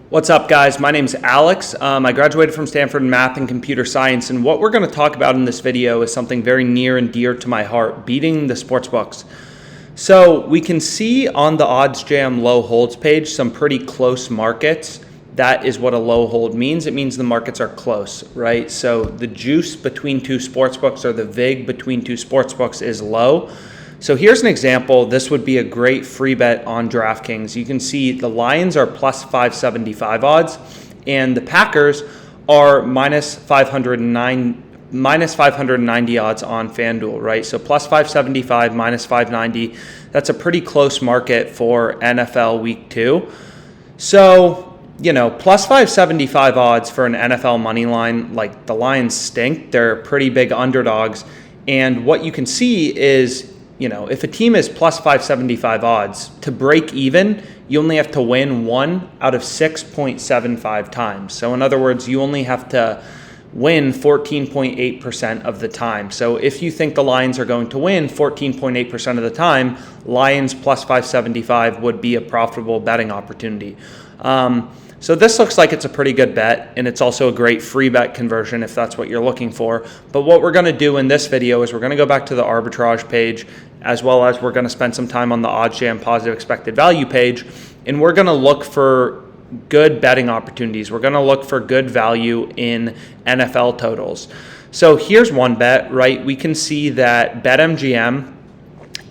What's up, guys? My name's Alex. I graduated from Stanford in math and computer science, and what we're going to talk about in this video is something very near and dear to my heart, beating the sportsbooks. So we can see on the OddsJam low holds page some pretty close markets. That is what a low hold means. It means the markets are close, right? So the juice between two sportsbooks, or the vig between two sportsbooks, is low. So here's an example. This would be a great free bet on DraftKings. You can see the Lions are plus 575 odds, and the Packers are minus 590 odds on FanDuel, right? So plus 575, minus 590. That's a pretty close market for NFL Week 2. So, plus 575 odds for an NFL money line, like the Lions stink. They're pretty big underdogs. And what you can see is, if a team is plus 575 odds, to break even, you only have to win 1 out of 6.75 times. So in other words, you only have to win 14.8% of the time. So if you think the Lions are going to win 14.8% of the time, Lions plus 575 would be a profitable betting opportunity. So this looks like it's a pretty good bet, and it's also a great free bet conversion if that's what you're looking for. But what we're going to do in this video is we're going to go back to the arbitrage page, as well as we're going to spend some time on the OddsJam positive expected value page, and we're going to look for good betting opportunities. We're going to look for good value in NFL totals. So here's one bet, right? We can see that BetMGM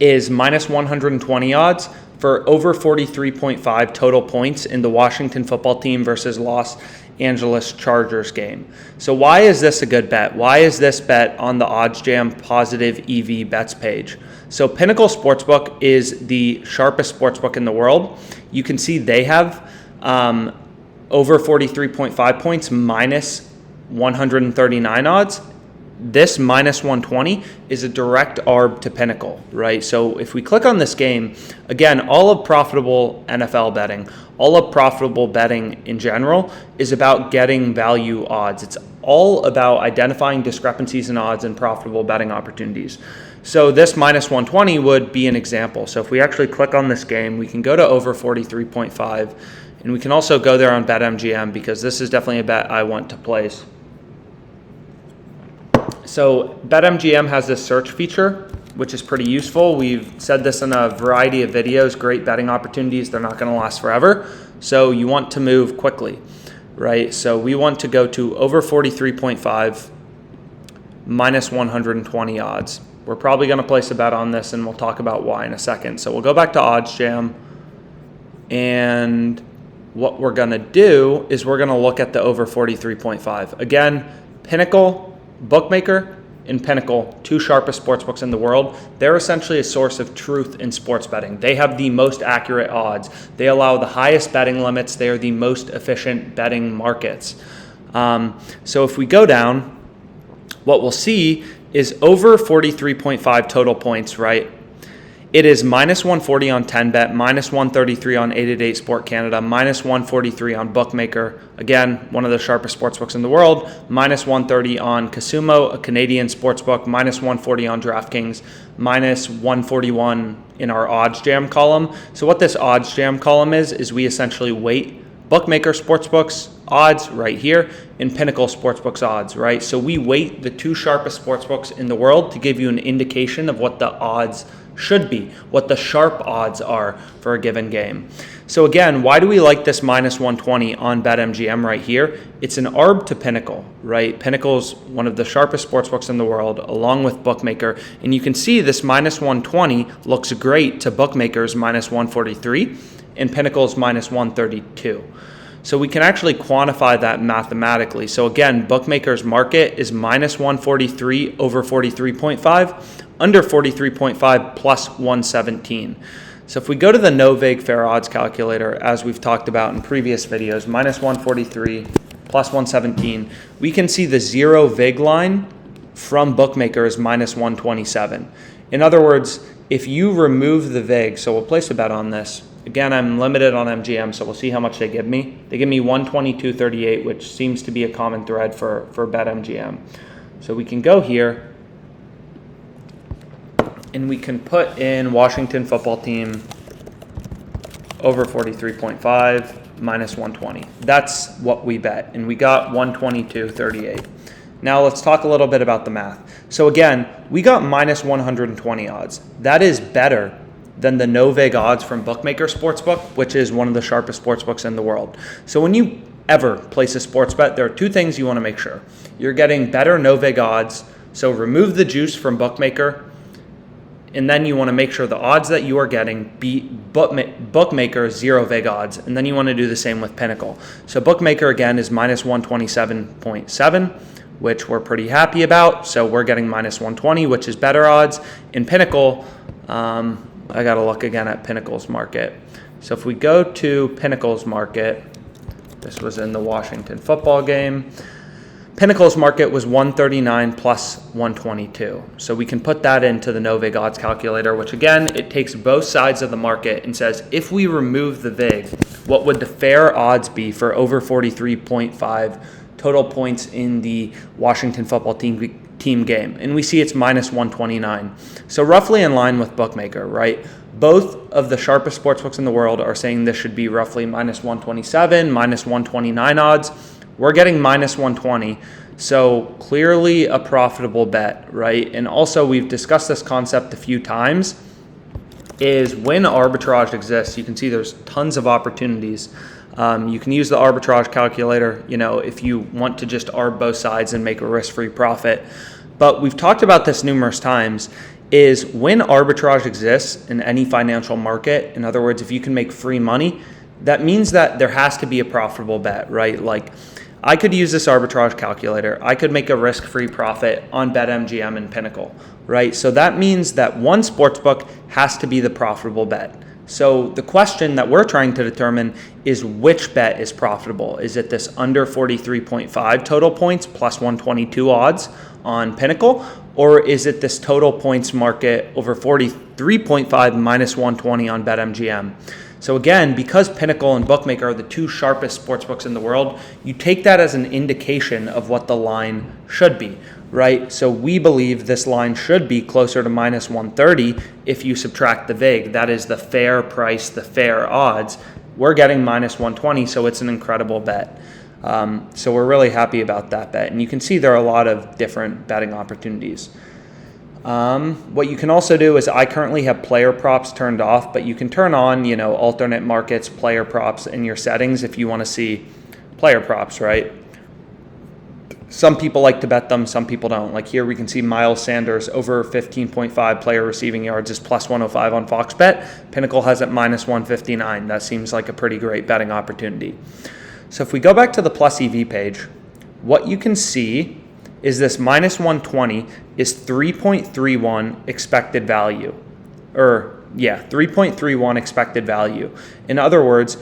is minus 120 odds for over 43.5 total points in the Washington football team versus Los Angeles Chargers game. So why is this a good bet? Why is this bet on the OddsJam positive EV bets page? So Pinnacle Sportsbook is the sharpest sportsbook in the world. You can see they have over 43.5 points, minus 139 odds. This minus 120 is a direct arb to Pinnacle, right? So if we click on this game, again, all of profitable NFL betting, all of profitable betting in general is about getting value odds. It's all about identifying discrepancies in odds and profitable betting opportunities. So this minus 120 would be an example. So if we actually click on this game, we can go to over 43.5, and we can also go there on BetMGM, because this is definitely a bet I want to place. So BetMGM has this search feature, which is pretty useful. We've said this in a variety of videos. Great betting opportunities. They're not going to last forever. So you want to move quickly, right? So we want to go to over 43.5, minus 120 odds. We're probably going to place a bet on this, and we'll talk about why in a second. So we'll go back to OddsJam, and what we're going to do is we're going to look at the over 43.5. Again, Pinnacle Bookmaker and Pinnacle, two sharpest sportsbooks in the world. They're essentially a source of truth in sports betting. They have the most accurate odds. They allow the highest betting limits. They are the most efficient betting markets. So if we go down, what we'll see is over 43.5 total points, right? It is minus 140 on 10bet, minus 133 on 888 Sport Canada, minus 143 on Bookmaker. Again, one of the sharpest sportsbooks in the world. Minus 130 on Casumo, a Canadian sportsbook. Minus 140 on DraftKings. Minus 141 in our OddsJam column. So what this OddsJam column is we essentially weight Bookmaker sportsbooks odds right here and Pinnacle sportsbooks odds, right? So we weight the two sharpest sportsbooks in the world to give you an indication of what the odds should be, what the sharp odds are for a given game. So again, why do we like this minus 120 on BetMGM right here? It's an arb to Pinnacle, right? Pinnacle's one of the sharpest sportsbooks in the world, along with Bookmaker. And you can see this minus 120 looks great to Bookmaker's minus 143 and Pinnacle's minus 132. So we can actually quantify that mathematically. So again, Bookmaker's market is minus 143 over 43.5, under 43.5 plus 117. So if we go to the no vig fair odds calculator, as we've talked about in previous videos, minus 143 plus 117, we can see the zero vig line from Bookmaker is minus 127. In other words, if you remove the vig, so we'll place a bet on this. Again, I'm limited on MGM, so we'll see how much they give me. They give me 122.38, which seems to be a common thread for BetMGM. So we can go here, and we can put in Washington football team over 43.5. minus 120. That's what we bet, and we got 122.38. Now let's talk a little bit about the math. So again, we got minus 120 odds. That is better than the no vig odds from Bookmaker Sportsbook, which is one of the sharpest sportsbooks in the world. So when you ever place a sports bet, there are two things you want to make sure. You're getting better no vig odds, so remove the juice from Bookmaker, and then you want to make sure the odds that you are getting beat Bookmaker zero vig odds, and then you want to do the same with Pinnacle. So Bookmaker again is minus 127.7, which we're pretty happy about. So we're getting minus 120, which is better odds. In Pinnacle, I got to look again at Pinnacle's market. So if we go to Pinnacle's market, this was in the Washington football game. Pinnacle's market was 139 plus 122. So we can put that into the no vig odds calculator, which again, it takes both sides of the market and says, if we remove the vig, what would the fair odds be for over 43.5 total points in the Washington football team game? And we see it's minus 129. So roughly in line with Bookmaker, right? Both of the sharpest sportsbooks in the world are saying this should be roughly minus 127, minus 129 odds. We're getting minus 120. So clearly a profitable bet, right? And also we've discussed this concept a few times, is when arbitrage exists, you can see there's tons of opportunities. You can use the arbitrage calculator, if you want to just arb both sides and make a risk-free profit. But we've talked about this numerous times, is when arbitrage exists in any financial market, in other words, if you can make free money, that means that there has to be a profitable bet, right? Like I could use this arbitrage calculator. I could make a risk-free profit on BetMGM and Pinnacle, right? So that means that one sportsbook has to be the profitable bet. So the question that we're trying to determine is which bet is profitable. Is it this under 43.5 total points plus 122 odds on Pinnacle? Or is it this total points market over 43.5 minus 120 on BetMGM? So again, because Pinnacle and Bookmaker are the two sharpest sportsbooks in the world, you take that as an indication of what the line should be, right? So we believe this line should be closer to minus 130 if you subtract the vig. That is the fair price, the fair odds. We're getting minus 120, so it's an incredible bet. So we're really happy about that bet. And you can see there are a lot of different betting opportunities. What you can also do is I currently have player props turned off, but you can turn on, alternate markets, player props in your settings if you want to see player props, right? Some people like to bet them, some people don't. Like here we can see Miles Sanders over 15.5 player receiving yards is plus 105 on Fox Bet. Pinnacle has it minus 159. That seems like a pretty great betting opportunity. So if we go back to the plus EV page, what you can see is this minus 120 is 3.31 expected value. 3.31 expected value. In other words,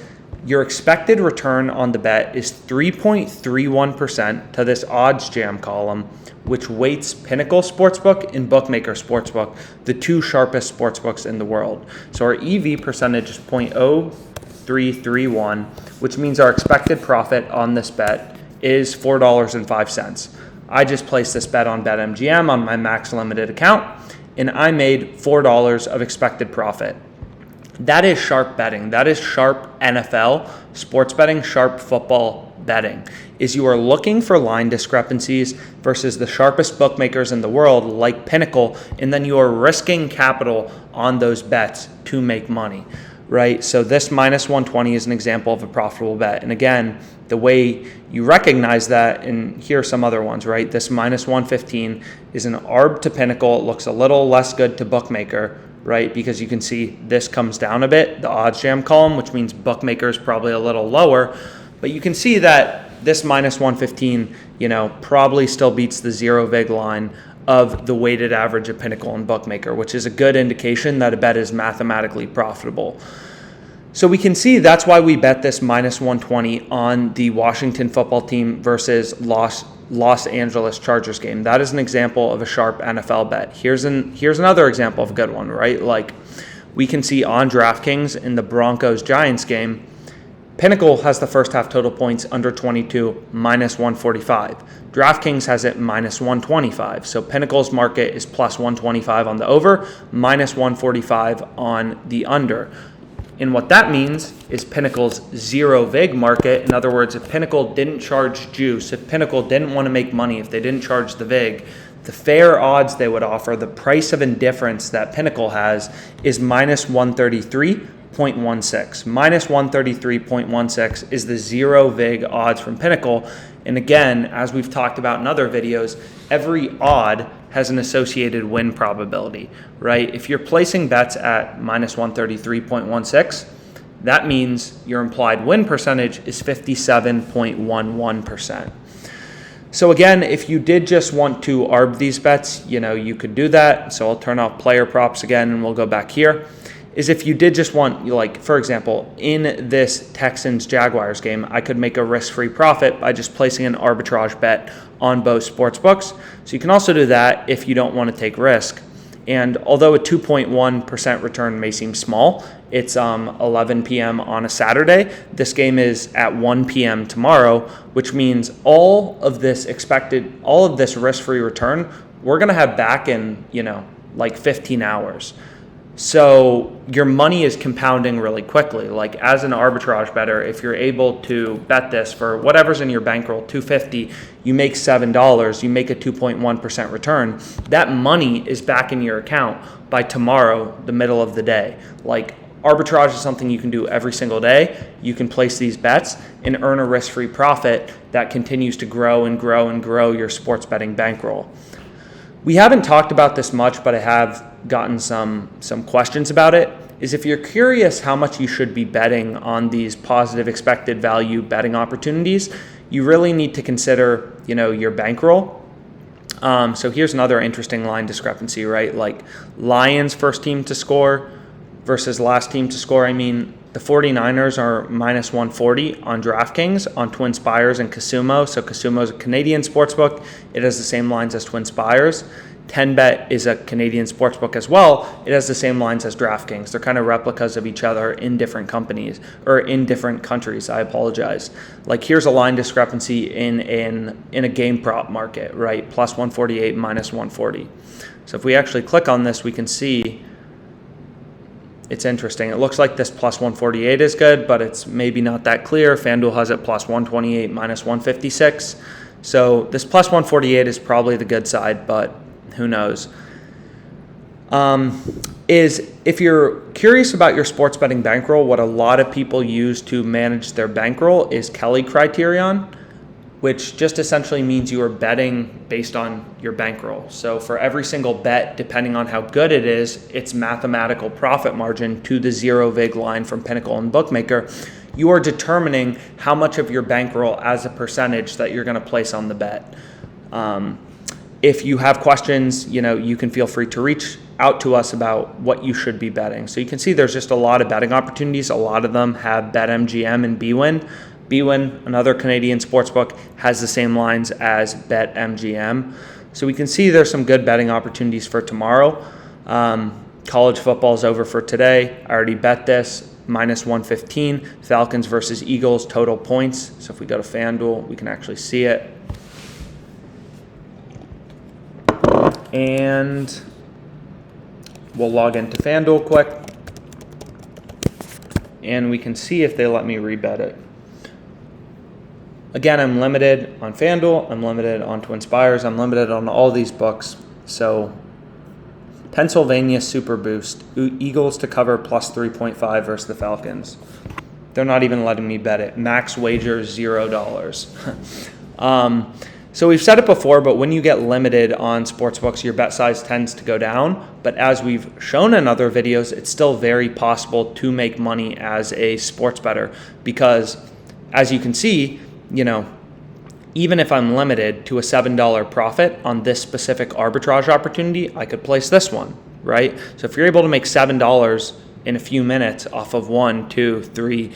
your expected return on the bet is 3.31% to this odds jam column, which weights Pinnacle Sportsbook and Bookmaker Sportsbook, the two sharpest sportsbooks in the world. So our EV percentage is 0.0331, which means our expected profit on this bet is $4.05. I just placed this bet on BetMGM on my max limited account, and I made $4 of expected profit. That is sharp betting. That is sharp NFL sports betting, sharp football betting. Is you are looking for line discrepancies versus the sharpest bookmakers in the world like Pinnacle, and then you are risking capital on those bets to make money, right? So this minus 120 is an example of a profitable bet. And again, the way you recognize that, and here are some other ones, right? This minus 115 is an ARB to Pinnacle. It looks a little less good to Bookmaker, right? Because you can see this comes down a bit, the odds jam column, which means Bookmaker is probably a little lower. But you can see that this minus 115, probably still beats the zero vig line of the weighted average of Pinnacle and Bookmaker, which is a good indication that a bet is mathematically profitable. So we can see that's why we bet this minus 120 on the Washington football team versus Los Angeles Chargers game. That is an example of a sharp NFL bet. Here's another example of a good one, right? Like we can see on DraftKings in the Broncos-Giants game, Pinnacle has the first half total points under 22, minus 145. DraftKings has it minus 125. So Pinnacle's market is plus 125 on the over, minus 145 on the under. And what that means is Pinnacle's zero vig market. In other words, if Pinnacle didn't charge juice, if Pinnacle didn't want to make money, if they didn't charge the vig, the fair odds they would offer, the price of indifference that Pinnacle has, is minus 133.16. Minus 133.16 is the zero vig odds from Pinnacle. And again, as we've talked about in other videos, every odd has an associated win probability, right? If you're placing bets at minus 133.16, that means your implied win percentage is 57.11%. So again, if you did just want to arb these bets, you could do that. So I'll turn off player props again and we'll go back here. Is if you did just want, like, for example, in this Texans-Jaguars game, I could make a risk-free profit by just placing an arbitrage bet on both sportsbooks. So you can also do that if you don't want to take risk. And although a 2.1% return may seem small, it's 11 p.m. on a Saturday. This game is at 1 p.m. tomorrow, which means all of this risk-free return, we're going to have back in, like 15 hours. So your money is compounding really quickly. Like as an arbitrage bettor, if you're able to bet this for whatever's in your bankroll, $250, you make $7, you make a 2.1% return. That money is back in your account by tomorrow, the middle of the day. Like arbitrage is something you can do every single day. You can place these bets and earn a risk-free profit that continues to grow and grow and grow your sports betting bankroll. We haven't talked about this much, but I have gotten some questions about it, is if you're curious how much you should be betting on these positive expected value betting opportunities, you really need to consider, your bankroll. So here's another interesting line discrepancy, right? Like Lions first team to score versus last team to score. I mean, the 49ers are minus 140 on DraftKings, on Twinspires and Casumo. So Casumo is a Canadian sportsbook. It has the same lines as Twinspires. 10bet is a Canadian sportsbook as well. It has the same lines as DraftKings. They're kind of replicas of each other in different companies or in different countries. I apologize. Like here's a line discrepancy in a game prop market, right? Plus 148, minus 140. So if we actually click on this, we can see it's interesting. It looks like this plus 148 is good, but it's maybe not that clear. FanDuel has it plus 128, minus 156. So this plus 148 is probably the good side, but who knows? Is if you're curious about your sports betting bankroll, what a lot of people use to manage their bankroll is Kelly criterion, which just essentially means you are betting based on your bankroll. So for every single bet, depending on how good it is, its mathematical profit margin to the zero vig line from Pinnacle and Bookmaker, you are determining how much of your bankroll as a percentage that you're going to place on the bet. If you have questions, you can feel free to reach out to us about what you should be betting. So you can see there's just a lot of betting opportunities. A lot of them have BetMGM and BWin. BWin, another Canadian sportsbook, has the same lines as BetMGM. So we can see there's some good betting opportunities for tomorrow. College football is over for today. I already bet this, minus 115. Falcons versus Eagles, total points. So if we go to FanDuel, we can actually see it. And we'll log into FanDuel quick. And we can see if they let me rebet it. Again, I'm limited on FanDuel, I'm limited on Twinspires, I'm limited on all these books. So Pennsylvania Super Boost, Eagles to cover plus 3.5 versus the Falcons. They're not even letting me bet it. Max wager $0. So we've said it before, but when you get limited on sportsbooks, your bet size tends to go down. But as we've shown in other videos, it's still very possible to make money as a sports bettor because, as you can see, even if I'm limited to a $7 profit on this specific arbitrage opportunity, I could place this one, right? So if you're able to make $7 in a few minutes off of 1, 2, 3,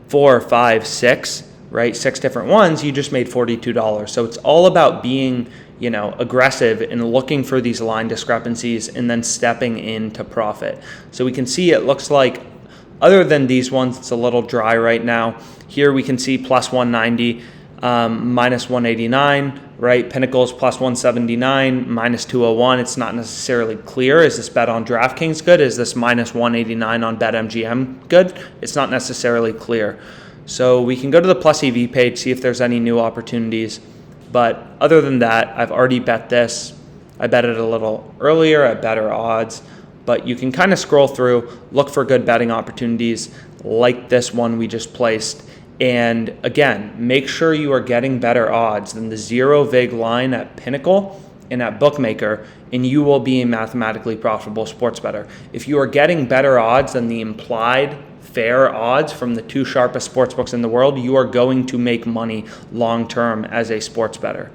4, 5, 6, right? 6 different ones, you just made $42. So it's all about being, aggressive and looking for these line discrepancies and then stepping into profit. So we can see it looks like, other than these ones, it's a little dry right now. Here we can see plus 190. minus 189, right? Pinnacle's plus 179, minus 201. It's not necessarily clear. Is this bet on DraftKings good? Is this minus 189 on BetMGM good? It's not necessarily clear. So we can go to the plus EV page, see if there's any new opportunities. But other than that, I've already bet this. I bet it a little earlier at better odds. But you can kind of scroll through, look for good betting opportunities like this one we just placed. And again, make sure you are getting better odds than the zero vig line at Pinnacle and at Bookmaker, and you will be a mathematically profitable sports bettor. If you are getting better odds than the implied fair odds from the two sharpest sports books in the world, you are going to make money long term as a sports bettor.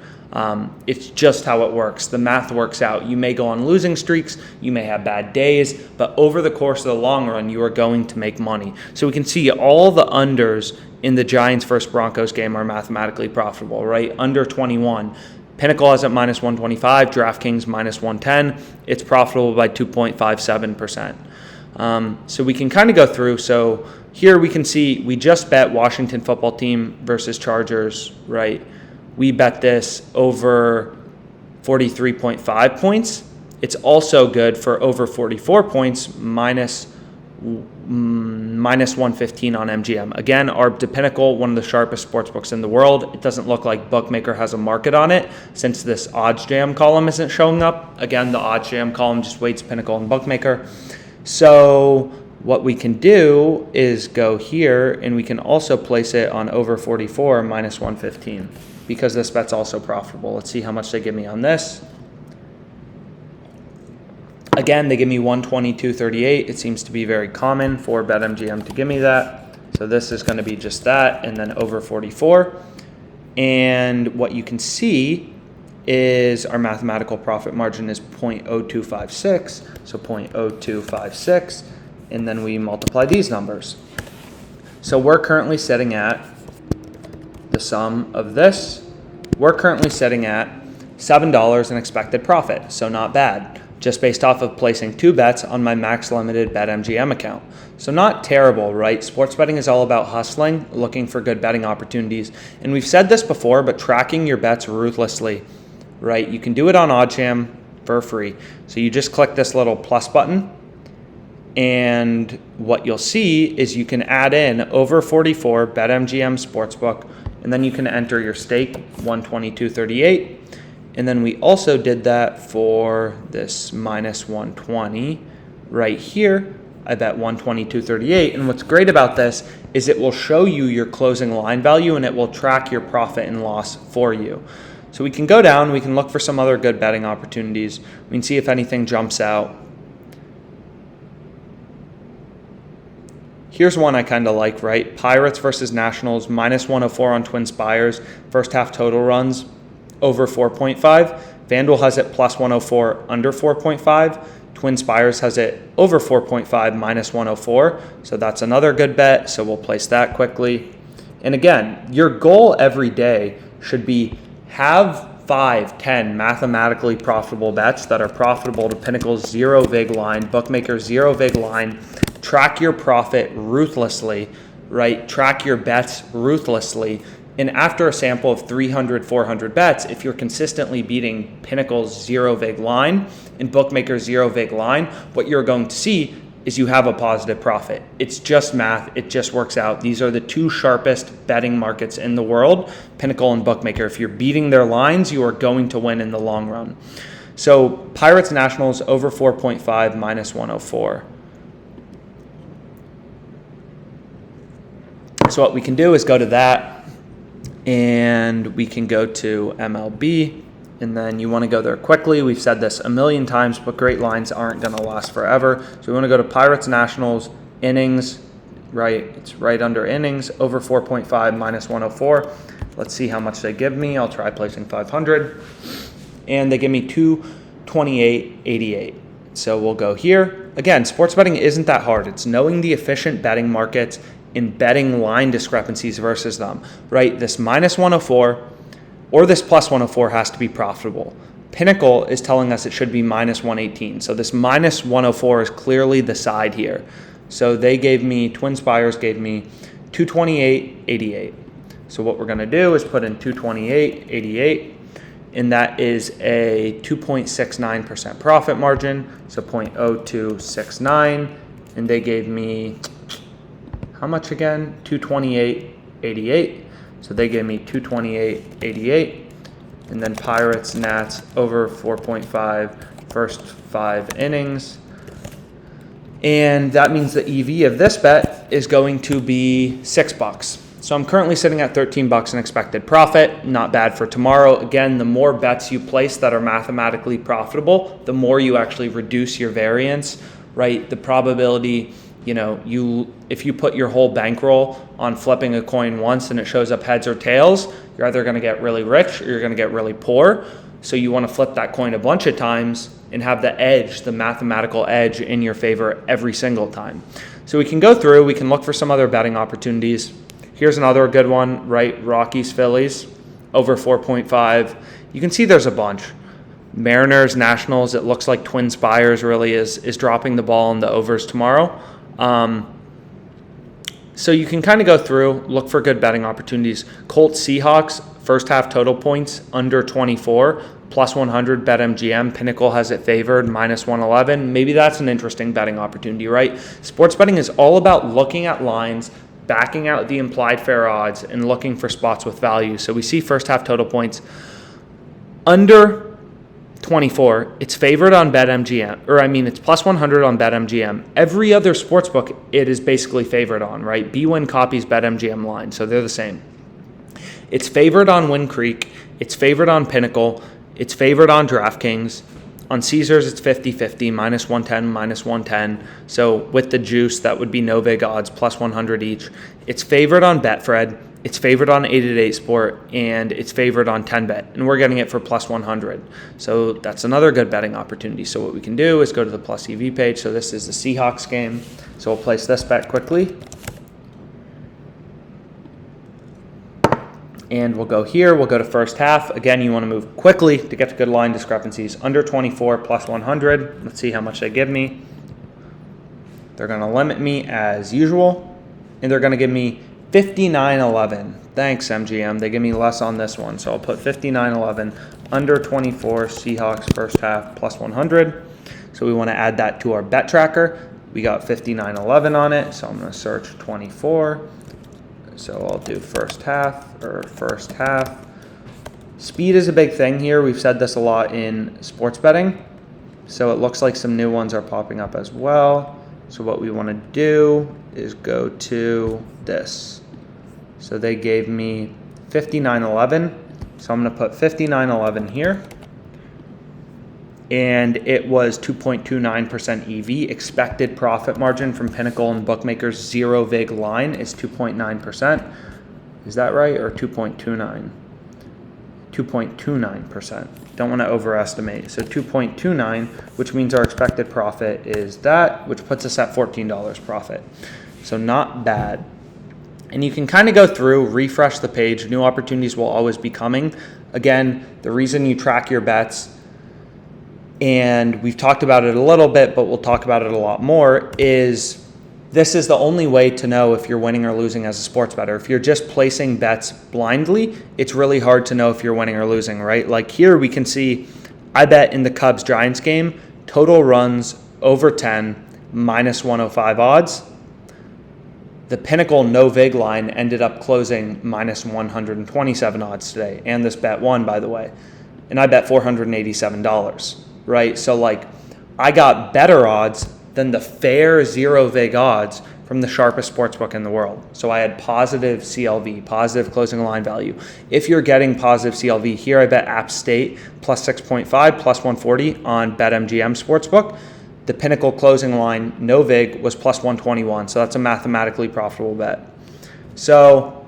It's just how it works. The math works out. You may go on losing streaks, you may have bad days, but over the course of the long run, you are going to make money. So we can see all the unders in the Giants versus Broncos game are mathematically profitable, right? Under 21. Pinnacle has at minus 125, DraftKings minus 110. It's profitable by 2.57%. So we can kind of go through. So here we can see we just bet Washington football team versus Chargers, right? We bet this over 43.5 points. It's also good for over 44 points, minus 115 on MGM. Again, Arb to Pinnacle, one of the sharpest sports books in the world. It doesn't look like Bookmaker has a market on it since this odds jam column isn't showing up. Again, the odds jam column just weights Pinnacle and Bookmaker. So what we can do is go here and we can also place it on over 44 minus 115 because this bet's also profitable. Let's see how much they give me on this. Again, they give me 122.38. It seems to be very common for BetMGM to give me that. So this is going to be just that and then over 44. And what you can see is our mathematical profit margin is 0.0256. So 0.0256. And then we multiply these numbers. So we're currently sitting at the sum of this. We're currently sitting at $7 in expected profit. So not bad. Just based off of placing two bets on my max limited BetMGM account. So not terrible, right? Sports betting is all about hustling, looking for good betting opportunities. And we've said this before, but tracking your bets ruthlessly, right? You can do it on OddsJam for free. So you just click this little plus button, and what you'll see is you can add in over 44 BetMGM Sportsbook, and then you can enter your stake, 122.38. And then we also did that for this minus 120 right here. I bet 122.38. And what's great about this is it will show you your closing line value and it will track your profit and loss for you. So we can go down, we can look for some other good betting opportunities. We can see if anything jumps out. Here's one I kind of like, right? Pirates versus Nationals, minus 104 on Twinspires. First half total runs, over 4.5. FanDuel has it plus 104, under 4.5. Twinspires has it over 4.5, minus 104. So that's another good bet. So we'll place that quickly. And again, your goal every day should be have 5, 10 mathematically profitable bets that are profitable to Pinnacle's zero vig line, Bookmaker's zero vig line. Track your profit ruthlessly, right? Track your bets ruthlessly. And after a sample of 300, 400 bets, if you're consistently beating Pinnacle's zero vig line and Bookmaker's zero vig line, what you're going to see is you have a positive profit. It's just math. It just works out. These are the two sharpest betting markets in the world, Pinnacle and Bookmaker. If you're beating their lines, you are going to win in the long run. So Pirates Nationals over 4.5, minus 104. So what we can do is go to that. And we can go to MLB, and then you want to go there quickly. We've said this a million times, but great lines aren't going to last forever. So we want to go to Pirates Nationals, innings, right? It's right under innings, over 4.5, minus 104. Let's see how much they give me. I'll try placing 500. And they give me 228.88. So we'll go here. Again, sports betting isn't that hard. It's knowing the efficient betting markets in betting line discrepancies versus them, right? This minus 104 or this plus 104 has to be profitable. Pinnacle is telling us it should be minus 118. So this minus 104 is clearly the side here. So they gave me, Twinspires gave me 228.88. So what we're going to do is put in 228.88, and that is a 2.69% profit margin, so 0.0269, and they gave me, how much again? 228.88, so they gave me 228.88, and then Pirates, Nats, over 4.5, first 5 innings. And that means the EV of this bet is going to be $6. So I'm currently sitting at $13 in expected profit. Not bad for tomorrow. Again, the more bets you place that are mathematically profitable, the more you actually reduce your variance, right? The probability, if you put your whole bankroll on flipping a coin once and it shows up heads or tails, you're either going to get really rich or you're going to get really poor. So you want to flip that coin a bunch of times and have the edge, the mathematical edge in your favor every single time. So we can go through, we can look for some other betting opportunities. Here's another good one, right? Rockies, Phillies, over 4.5. You can see there's a bunch. Mariners, Nationals, it looks like Twinspires really is dropping the ball in the overs tomorrow. So you can kind of go through, look for good betting opportunities. Colts, Seahawks, first half total points under 24, plus 100 BetMGM. Pinnacle has it favored, minus 111. Maybe that's an interesting betting opportunity, right? Sports betting is all about looking at lines, backing out the implied fair odds, and looking for spots with value. So we see first half total points under 24. It's favored on BetMGM, it's plus 100 on BetMGM. Every other sportsbook it is basically favored on, right? BWin copies BetMGM line, so they're the same. It's favored on Win Creek. It's favored on Pinnacle. It's favored on DraftKings. On Caesars, it's 50-50, minus 110, minus 110. So with the juice, that would be no vig odds, plus 100 each. It's favored on Betfred. It's favored on 888 Sport, and it's favored on 10bet, and we're getting it for plus 100. So that's another good betting opportunity. So what we can do is go to the plus EV page. So this is the Seahawks game. So we'll place this bet quickly. And we'll go here. We'll go to first half. Again, you want to move quickly to get to good line discrepancies. Under 24, plus 100. Let's see how much they give me. They're going to limit me as usual, and they're going to give me 59.11. Thanks, MGM. They give me less on this one, so I'll put 59.11. Under 24, Seahawks first half, plus 100. So we want to add that to our bet tracker. We got 59.11 on it, so I'm going to search 24. So I'll do first half. Speed is a big thing here. We've said this a lot in sports betting. So it looks like some new ones are popping up as well. So what we want to do is go to this. So they gave me 59.11. So I'm going to put 59.11 here. And it was 2.29% EV. Expected profit margin from Pinnacle and bookmakers zero vig line is 2.9%. Is that right? Or 2.29? 2.29%. Don't want to overestimate. So 2.29, which means our expected profit is that, which puts us at $14 profit. So not bad. And you can kind of go through, refresh the page. New opportunities will always be coming. Again, the reason you track your bets, and we've talked about it a little bit, but we'll talk about it a lot more, is this is the only way to know if you're winning or losing as a sports bettor. If you're just placing bets blindly, it's really hard to know if you're winning or losing, right? Like here we can see, I bet in the Cubs-Giants game, total runs over 10, minus 105 odds. The Pinnacle no vig line ended up closing minus 127 odds today, and this bet won, by the way. And I bet $487. Right? So I got better odds than the fair zero vig odds from the sharpest sportsbook in the world. So I had positive CLV, positive closing line value. If you're getting positive CLV, here I bet App State plus 6.5, plus 140 on BetMGM Sportsbook. The Pinnacle closing line, no vig, was plus 121. So that's a mathematically profitable bet. So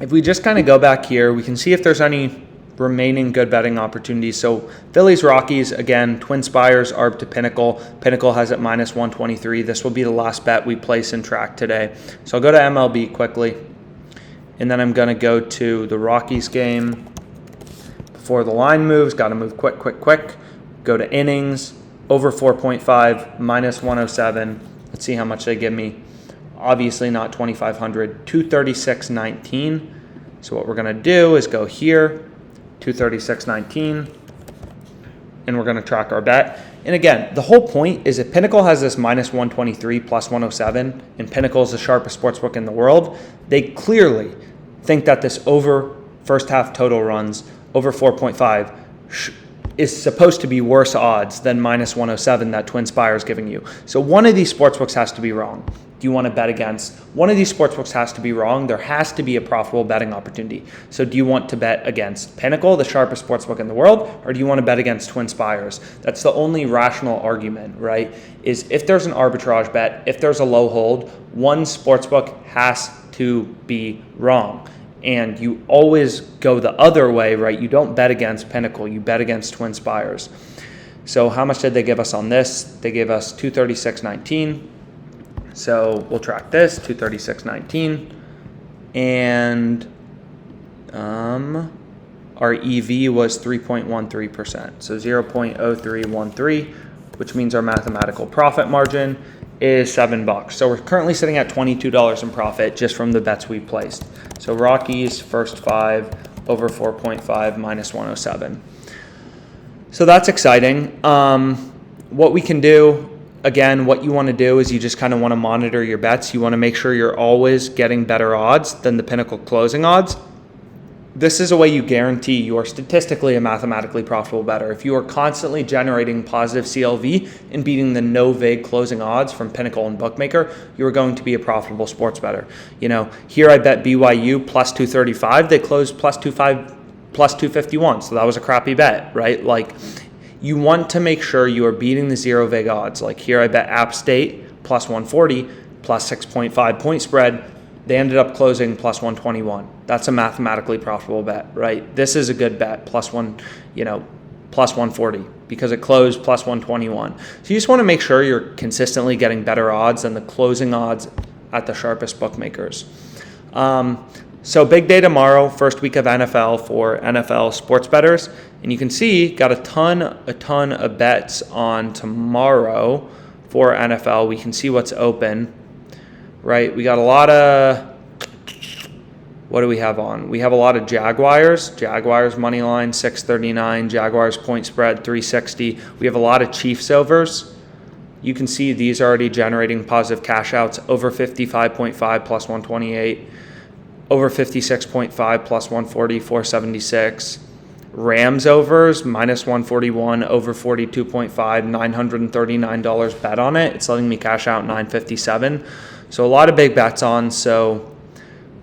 if we just kind of go back here, we can see if there's any remaining good betting opportunities. So Phillies, Rockies, again, Twinspires, Arb to Pinnacle. Pinnacle has it minus 123. This will be the last bet we place and track today. So I'll go to MLB quickly, and then I'm going to go to the Rockies game. Before the line moves, got to move quick. Go to innings, over 4.5, minus 107. Let's see how much they give me. obviously not 2,500, 236.19. So what we're going to do is go here, 236.19, and we're going to track our bet. And again, the whole point is if Pinnacle has this minus 123 plus 107, and Pinnacle is the sharpest sportsbook in the world, they clearly think that this over first half total runs over 4.5 is supposed to be worse odds than minus 107 that Twinspires is giving you. So one of these sportsbooks has to be wrong. Do you want to bet against? One of these sportsbooks has to be wrong. There has to be a profitable betting opportunity. So do you want to bet against Pinnacle, the sharpest sportsbook in the world, or do you want to bet against Twinspires? That's the only rational argument, right? Is if there's an arbitrage bet, if there's a low hold, one sportsbook has to be wrong. And you always go the other way, right? You don't bet against Pinnacle, you bet against Twinspires. So how much did they give us on this? They gave us 236.19. So we'll track this, 236.19. And our EV was 3.13%. So 0.0313, which means our mathematical profit margin is $7. So we're currently sitting at $22 in profit just from the bets we placed. So Rockies, first 5, over 4.5, minus 107. So that's exciting. What we can do, again, what you want to do is you just kind of want to monitor your bets. You want to make sure you're always getting better odds than the Pinnacle closing odds. This is a way you guarantee you are statistically and mathematically profitable bettor. If you are constantly generating positive CLV and beating the no vig closing odds from Pinnacle and Bookmaker, you are going to be a profitable sports bettor. You know, here I bet BYU plus 235. They closed plus 251. So that was a crappy bet, right? Like, you want to make sure you are beating the zero vig odds. Like here I bet App State plus 140, plus 6.5 point spread. They ended up closing plus 121. That's a mathematically profitable bet, right? This is a good bet, plus 140, because it closed plus 121. So you just want to make sure you're consistently getting better odds than the closing odds at the sharpest bookmakers. So big day tomorrow, first week of NFL for NFL sports bettors. And you can see, got a ton of bets on tomorrow for NFL. We can see what's open. Right, we got a lot of, what do we have on? We have a lot of Jaguars money line, 639, Jaguars point spread, 360. We have a lot of Chiefs overs. You can see these are already generating positive cash outs, over 55.5 plus 128, over 56.5 plus 140, 476. Rams overs, minus 141, over 42.5, $939 bet on it. It's letting me cash out 957. So a lot of big bets on. So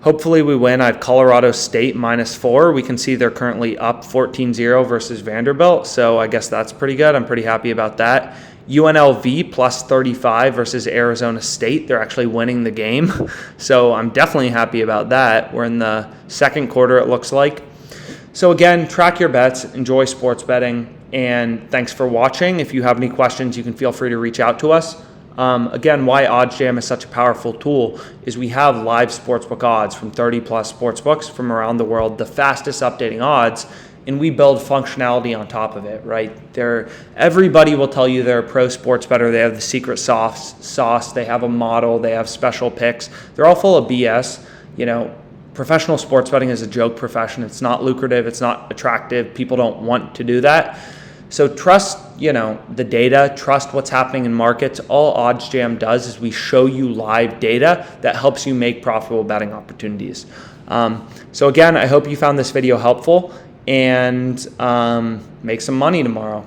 hopefully we win. I have Colorado State minus 4. We can see they're currently up 14-0 versus Vanderbilt. So I guess that's pretty good. I'm pretty happy about that. UNLV plus 35 versus Arizona State. They're actually winning the game. So I'm definitely happy about that. We're in the second quarter, it looks like. So again, track your bets, enjoy sports betting, and thanks for watching. If you have any questions, you can feel free to reach out to us. Again, why OddsJam is such a powerful tool is we have live sportsbook odds from 30 plus sportsbooks from around the world, the fastest updating odds, and we build functionality on top of it, right? Everybody will tell you they're a pro sports bettor. They have the secret sauce. They have a model. They have special picks. They're all full of BS. You know, professional sports betting is a joke profession. It's not lucrative. It's not attractive. People don't want to do that. So trust, the data, trust what's happening in markets. All OddsJam does is we show you live data that helps you make profitable betting opportunities. So again, I hope you found this video helpful and make some money tomorrow.